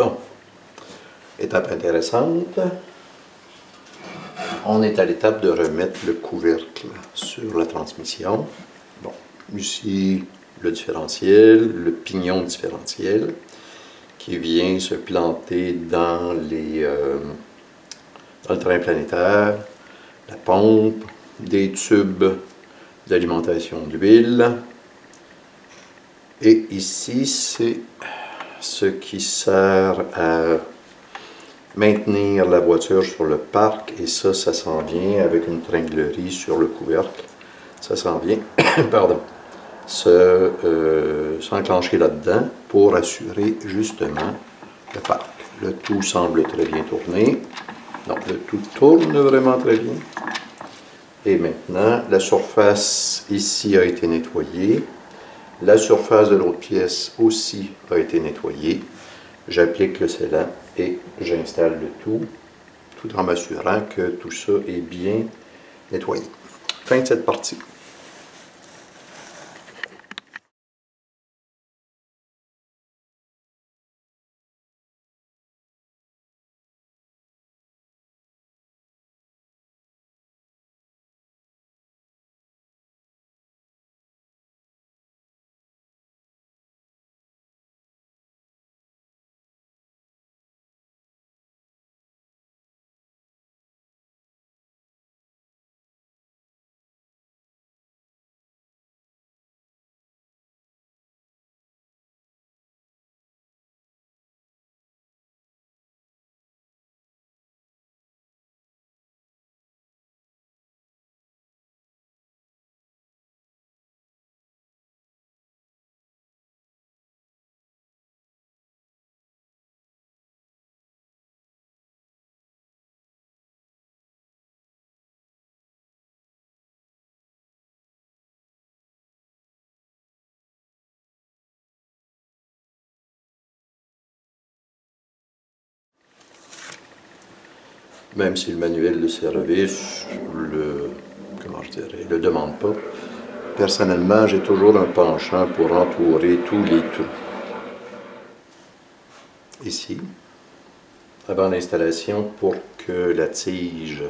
Bon, étape intéressante. On est à l'étape de remettre le couvercle sur la transmission. Bon, ici le différentiel, le pignon différentiel qui vient se planter dans le train planétaire, la pompe, des tubes d'alimentation d'huile. Et ici, c'est ce qui sert à maintenir la voiture sur le parc, et ça s'en vient avec une tringlerie sur le couvercle. Ça s'en vient, pardon, s'enclencher là-dedans pour assurer justement le parc. Le tout semble très bien tourner. Donc, le tout tourne vraiment très bien. Et maintenant, la surface ici a été nettoyée. La surface de l'autre pièce aussi a été nettoyée. J'applique le scellant et j'installe le tout en m'assurant que tout ça est bien nettoyé. Fin de cette partie. Même si le manuel de service le demande pas, personnellement, j'ai toujours un penchant pour entourer tous les trous. Ici, avant l'installation, pour que la tige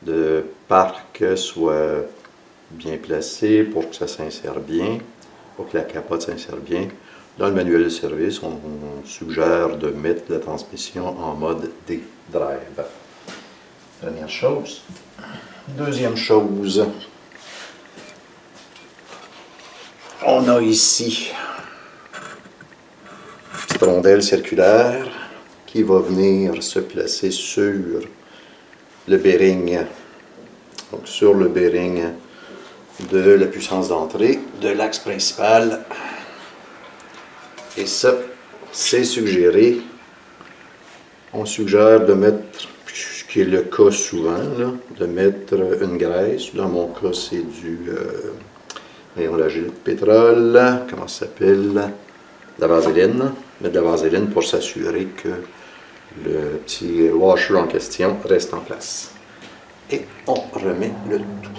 de parc soit bien placée, pour que ça s'insère bien, pour que la capote s'insère bien. Dans le manuel de service, on suggère de mettre la transmission en mode D-Drive. Première chose. Deuxième chose, on a ici une petite rondelle circulaire qui va venir se placer sur le bearing, donc sur le bearing de la puissance d'entrée de l'axe principal. Et ça, c'est suggéré. On suggère de mettre, ce qui est le cas souvent, là, de mettre une graisse. Dans mon cas, c'est la gelée de pétrole. Comment ça s'appelle? La vaseline. Mettre de la vaseline pour s'assurer que le petit washer en question reste en place. Et on remet le tout.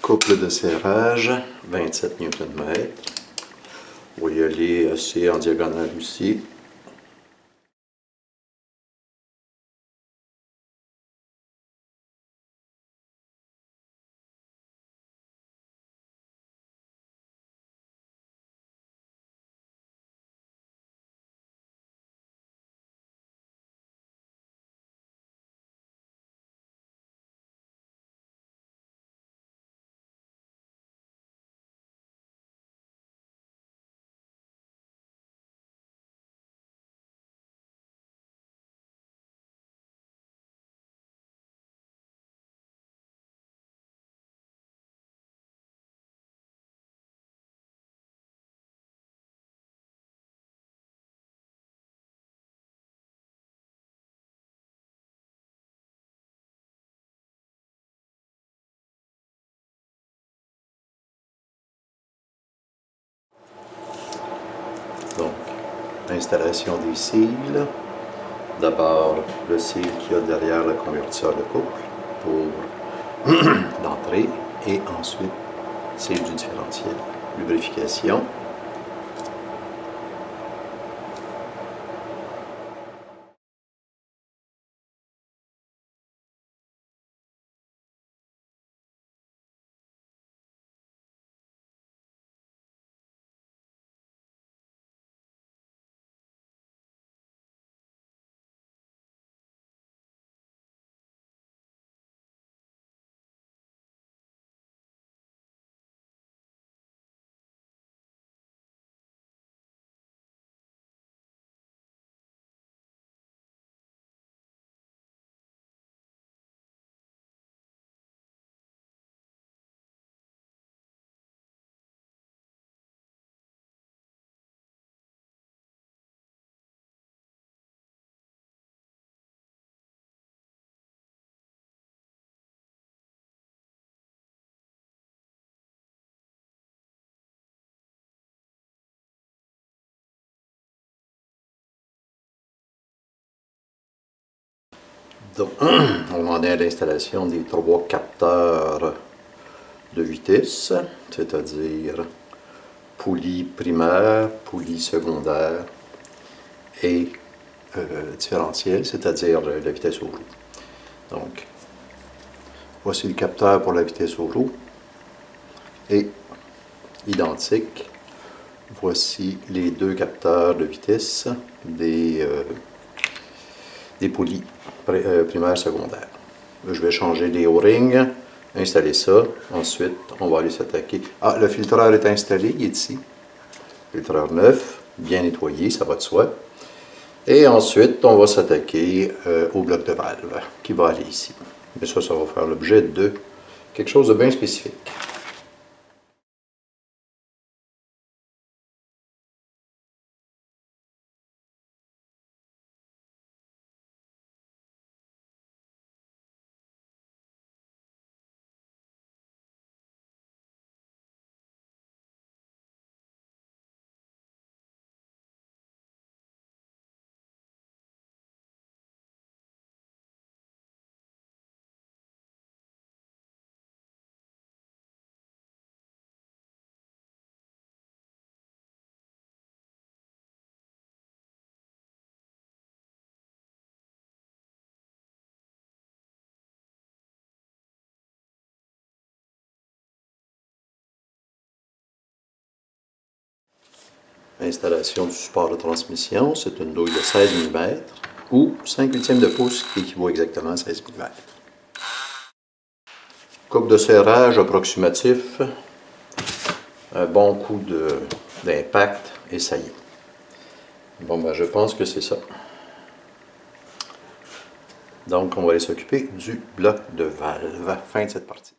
Couple de serrage, 27 Nm. On va y aller assez en diagonale aussi. Donc, installation des cils. D'abord, le cil qu'il y a derrière le convertisseur de couple pour l'entrée et ensuite cil du différentiel. Lubrification. Donc, on en est à l'installation des 3 capteurs de vitesse, c'est-à-dire poulie primaire, poulie secondaire et différentiel, c'est-à-dire la vitesse aux roues. Donc, voici le capteur pour la vitesse aux roues et identique. Voici les 2 capteurs de vitesse des poulies primaires secondaires. Je vais changer les O-rings, installer ça. Ensuite, on va aller s'attaquer. Ah, le filtreur est installé, il est ici. Filtreur neuf, bien nettoyé, ça va de soi. Et ensuite, on va s'attaquer au bloc de valve qui va aller ici. Mais ça va faire l'objet de quelque chose de bien spécifique. Installation du support de transmission, c'est une douille de 16 mm ou 5/8 de pouce qui équivaut exactement à 16 mm. Coupe de serrage approximatif, un bon coup d'impact et ça y est. Bon, ben, je pense que c'est ça. Donc, on va aller s'occuper du bloc de valve. Fin de cette partie.